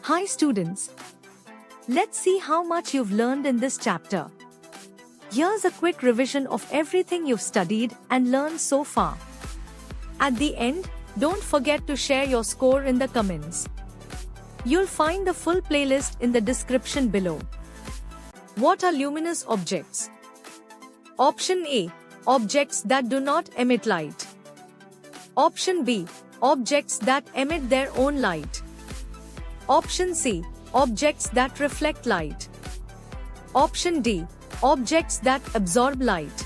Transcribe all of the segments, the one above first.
Hi students. Let's see how much you've learned in this chapter. Here's a quick revision of everything you've studied and learned so far. At the end, don't forget to share your score in the comments. You'll find the full playlist in the description below. What are luminous objects? Option A. Objects that do not emit light. Option B. Objects that emit their own light. Option C. Objects that reflect light. Option D. Objects that absorb light.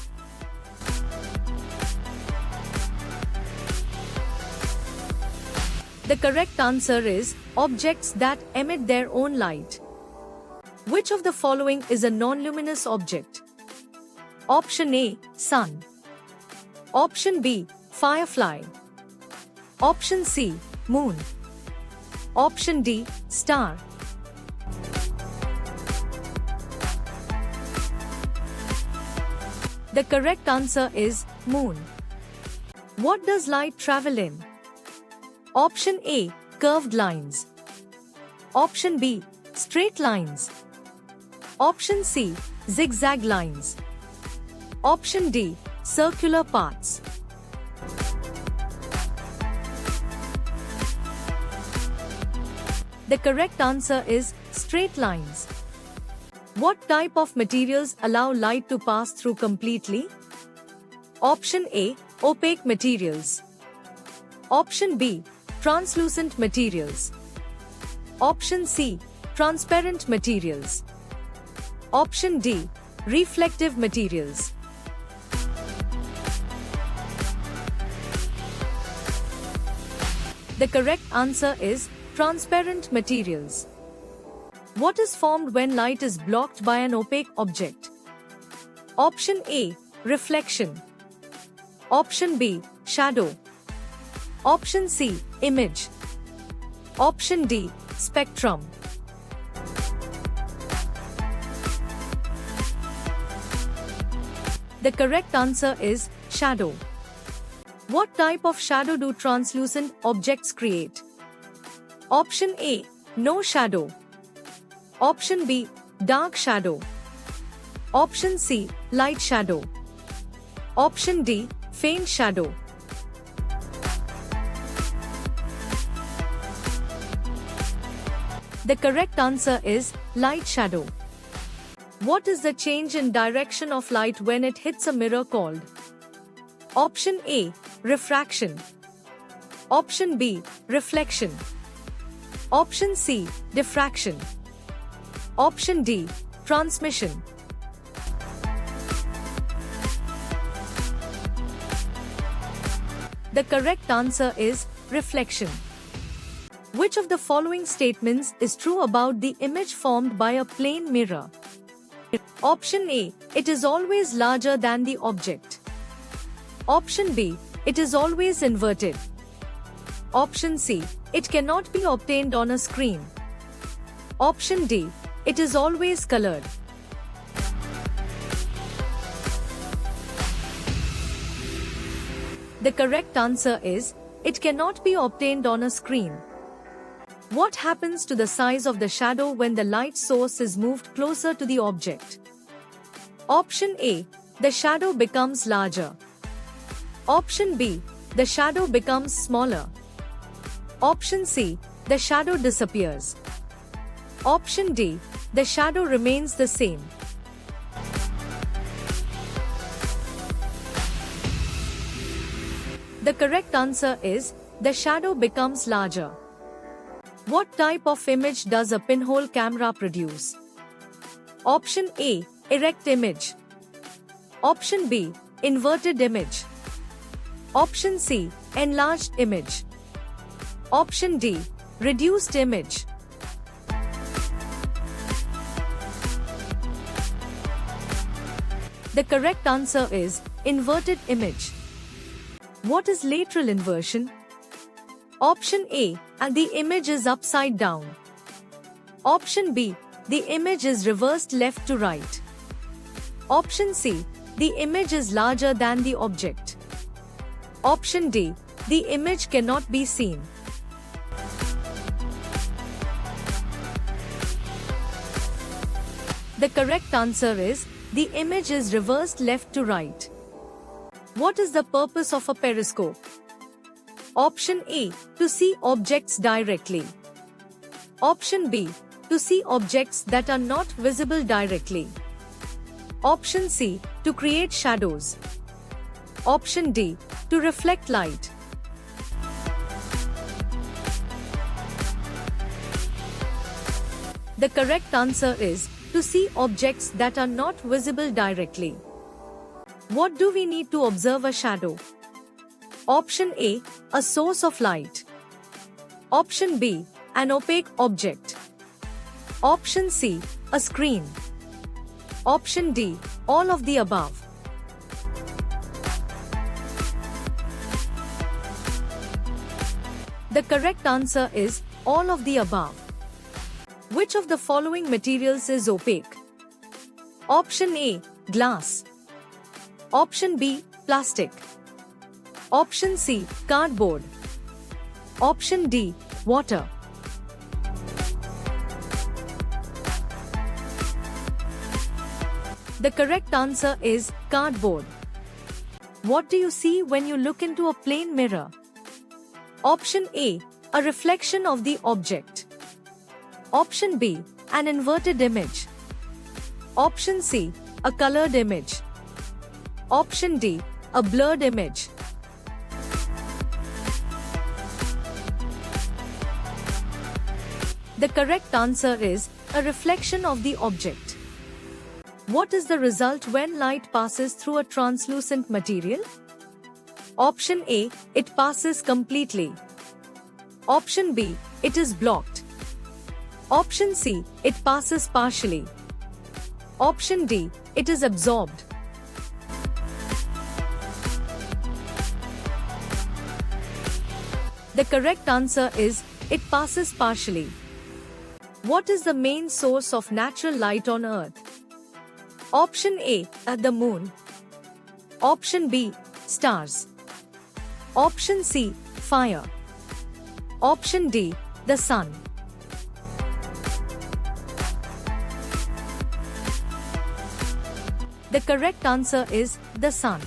The correct answer is objects that emit their own light. Which of the following is a non-luminous object? Option A. Sun. Option B. Firefly. Option C. Moon. Option D. Star. The correct answer is moon. What does light travel in? Option A. Curved lines. Option B. Straight lines. Option C. Zigzag lines. Option D. Circular paths. The correct answer is straight lines. What type of materials allow light to pass through completely? Option A. Opaque materials. Option B. Translucent materials. Option C. Transparent materials. Option D. Reflective materials. The correct answer is transparent materials. What is formed when light is blocked by an opaque object? Option A. Reflection. Option B. Shadow. Option C. Image. Option D. Spectrum. The correct answer is shadow. What type of shadow do translucent objects create? Option A. No shadow. Option B. Dark shadow. Option C. Light shadow. Option D. Faint shadow. The correct answer is light shadow. What is the change in direction of light when it hits a mirror called? Option A. Refraction. Option B. Reflection. Option C. Diffraction. Option D. Transmission. The correct answer is reflection. Which of the following statements is true about the image formed by a plane mirror? Option A. It is always larger than the object. Option B. It is always inverted. Option C. It cannot be obtained on a screen. Option D. It is always colored. The correct answer is, it cannot be obtained on a screen. What happens to the size of the shadow when the light source is moved closer to the object? Option A. The shadow becomes larger. Option B. The shadow becomes smaller. Option C. The shadow disappears. Option D. The shadow remains the same. The correct answer is, the shadow becomes larger. What type of image does a pinhole camera produce? Option A. Erect image. Option B. Inverted image. Option C. Enlarged image. Option D. Reduced image. The correct answer is inverted image. What is lateral inversion? Option A. The image is upside down. Option B. The image is reversed left to right. Option C. The image is larger than the object. Option D. The image cannot be seen. The correct answer is, the image is reversed left to right. What is the purpose of a periscope? Option A, to see objects directly. Option B, to see objects that are not visible directly. Option C, to create shadows. Option D, to reflect light. The correct answer is, to see objects that are not visible directly. What do we need to observe a shadow? Option A, a source of light. Option B, an opaque object. Option C, a screen. Option D, all of the above. The correct answer is, all of the above. Which of the following materials is opaque? Option A, glass. Option B, plastic. Option C, cardboard. Option D, water. The correct answer is cardboard. What do you see when you look into a plain mirror? Option A, a reflection of the object. Option B, an inverted image. Option C, a colored image. Option D, a blurred image. The correct answer is, a reflection of the object. What is the result when light passes through a translucent material? Option A, it passes completely. Option B, it is blocked. Option C, it passes partially. Option D, it is absorbed. The correct answer is, it passes partially. What is the main source of natural light on Earth? Option A, the moon. Option B, stars. Option C, fire. Option D, the sun. The correct answer is, the sun.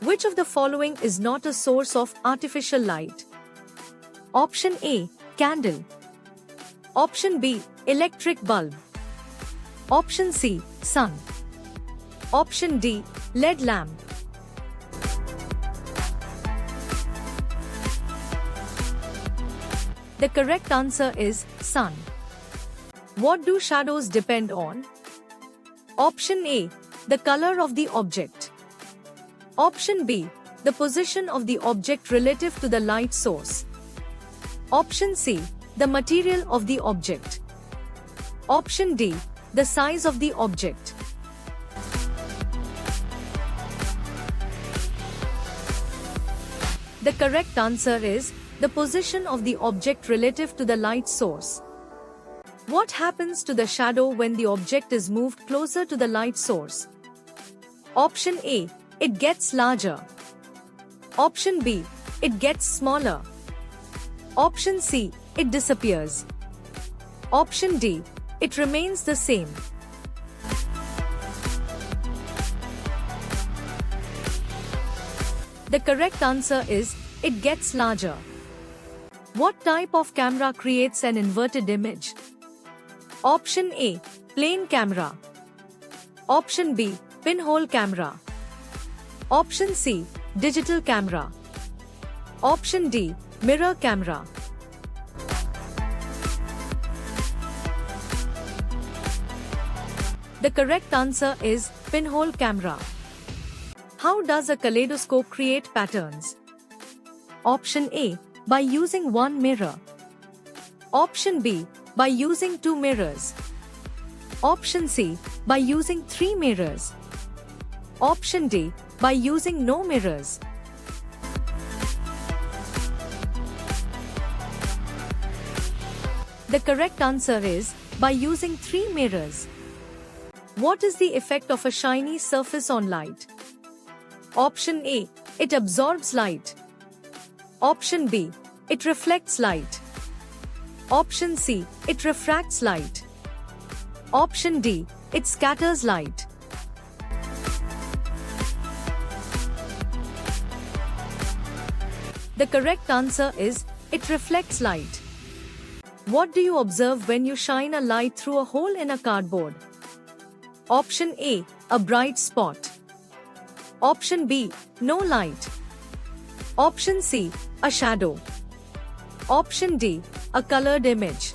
Which of the following is not a source of artificial light? Option A, candle. Option B, electric bulb. Option C, sun. Option D, LED lamp. The correct answer is, sun. What do shadows depend on? Option A, the color of the object. Option B, the position of the object relative to the light source. Option C, the material of the object. Option D, the size of the object. The correct answer is, the position of the object relative to the light source. What happens to the shadow when the object is moved closer to the light source? Option A, it gets larger. Option B, it gets smaller. Option C, it disappears. Option D, it remains the same. The correct answer is, it gets larger. What type of camera creates an inverted image? Option A, plain camera. Option B, pinhole camera. Option C, digital camera. Option D, mirror camera. The correct answer is, pinhole camera. How does a kaleidoscope create patterns? Option A, by using one mirror. Option B, by using two mirrors. Option C, by using three mirrors. Option D, by using no mirrors. The correct answer is, by using three mirrors. What is the effect of a shiny surface on light? Option A, it absorbs light. Option B, it reflects light. Option C, it refracts light. Option D. It scatters light. The correct answer is, it reflects light. What do you observe when you shine a light through a hole in a cardboard? Option A. A bright spot. Option B. No light. Option C. A shadow. Option D. A colored image.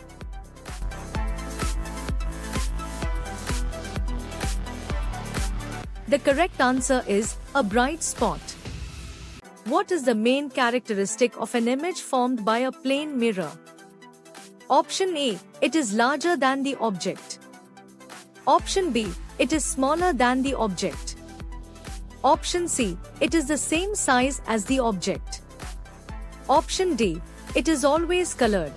The correct answer is, a bright spot. What is the main characteristic of an image formed by a plane mirror? Option A. It is larger than the object. Option B. It is smaller than the object. Option C. It is the same size as the object. Option D. It is always colored.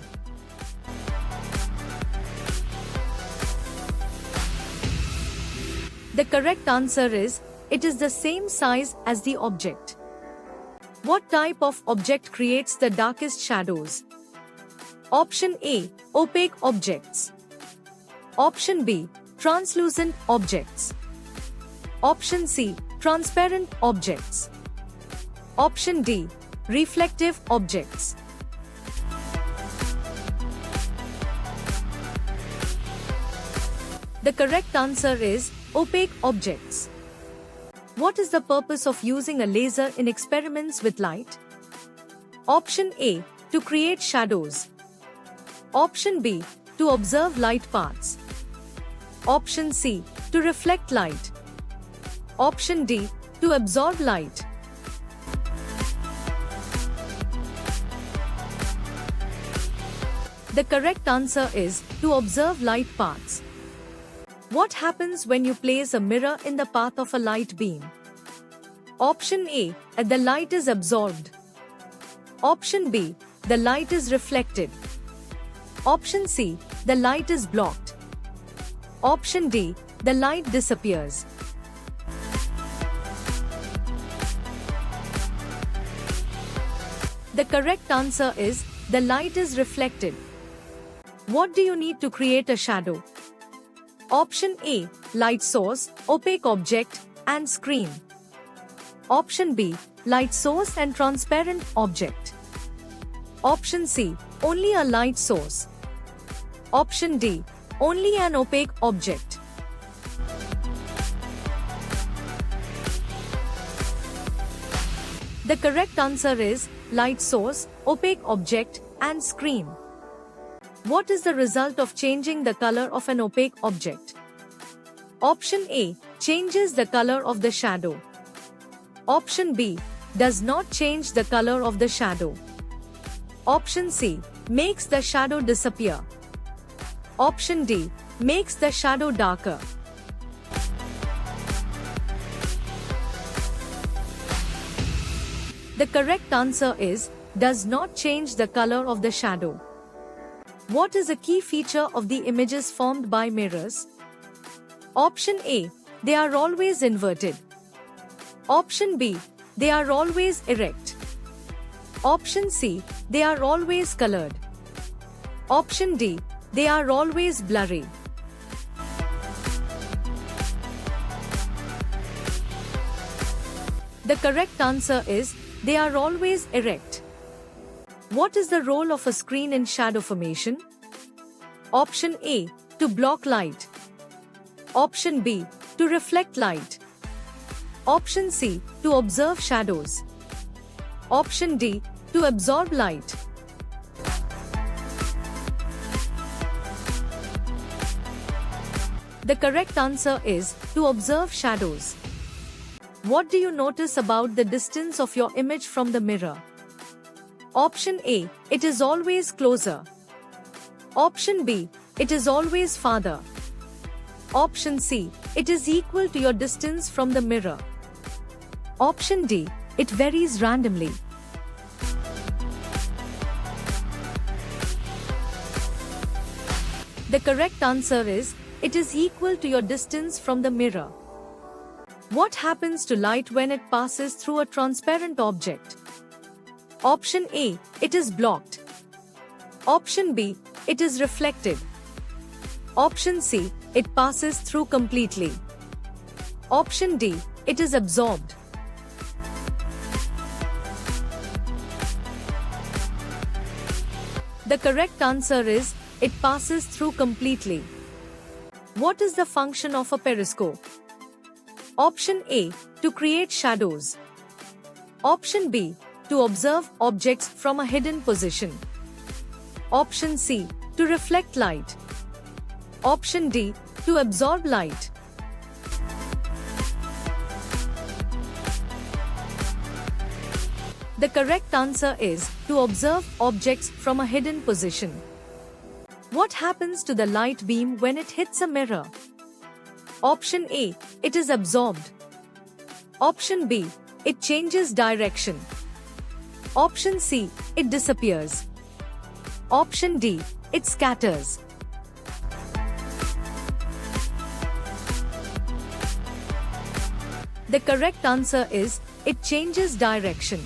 The correct answer is, it is the same size as the object. What type of object creates the darkest shadows? Option A. Opaque objects. Option B. Translucent objects. Option C. Transparent objects. Option D. Reflective objects. The correct answer is, opaque objects. What is the purpose of using a laser in experiments with light? Option A. To create shadows. Option B. To observe light paths. Option C. To reflect light. Option D. To absorb light. The correct answer is, to observe light paths. What happens when you place a mirror in the path of a light beam? Option A. The light is absorbed. Option B. The light is reflected. Option C. The light is blocked. Option D. The light disappears. The correct answer is, the light is reflected. What do you need to create a shadow? Option A. Light source, opaque object, and screen. Option B. Light source and transparent object. Option C. Only a light source. Option D. Only an opaque object. The correct answer is, light source, opaque object, and screen. What is the result of changing the color of an opaque object? Option A. Changes the color of the shadow. Option B. Does not change the color of the shadow. Option C. Makes the shadow disappear. Option D. Makes the shadow darker. The correct answer is, does not change the color of the shadow. What is a key feature of the images formed by mirrors? Option A. They are always inverted. Option B. They are always erect. Option C. They are always colored. Option D. They are always blurry. The correct answer is, they are always erect. What is the role of a screen in shadow formation? Option A. To block light. Option B. To reflect light. Option C. To observe shadows. Option D. To absorb light. The correct answer is, to observe shadows. What do you notice about the distance of your image from the mirror? Option A. It is always closer. Option B. It is always farther. Option C. It is equal to your distance from the mirror. Option D. It varies randomly. The correct answer is, it is equal to your distance from the mirror. What happens to light when it passes through a transparent object? Option A. It is blocked. Option B. It is reflected. Option C, it passes through completely. Option D, it is absorbed. The correct answer is, it passes through completely. What is the function of a periscope? Option A, to create shadows. Option B, to observe objects from a hidden position. Option C, to reflect light. Option D, to absorb light. The correct answer is, to observe objects from a hidden position. What happens to the light beam when it hits a mirror? Option A, it is absorbed. Option B, it changes direction. Option C, it disappears. Option D, it scatters. The correct answer is, it changes direction.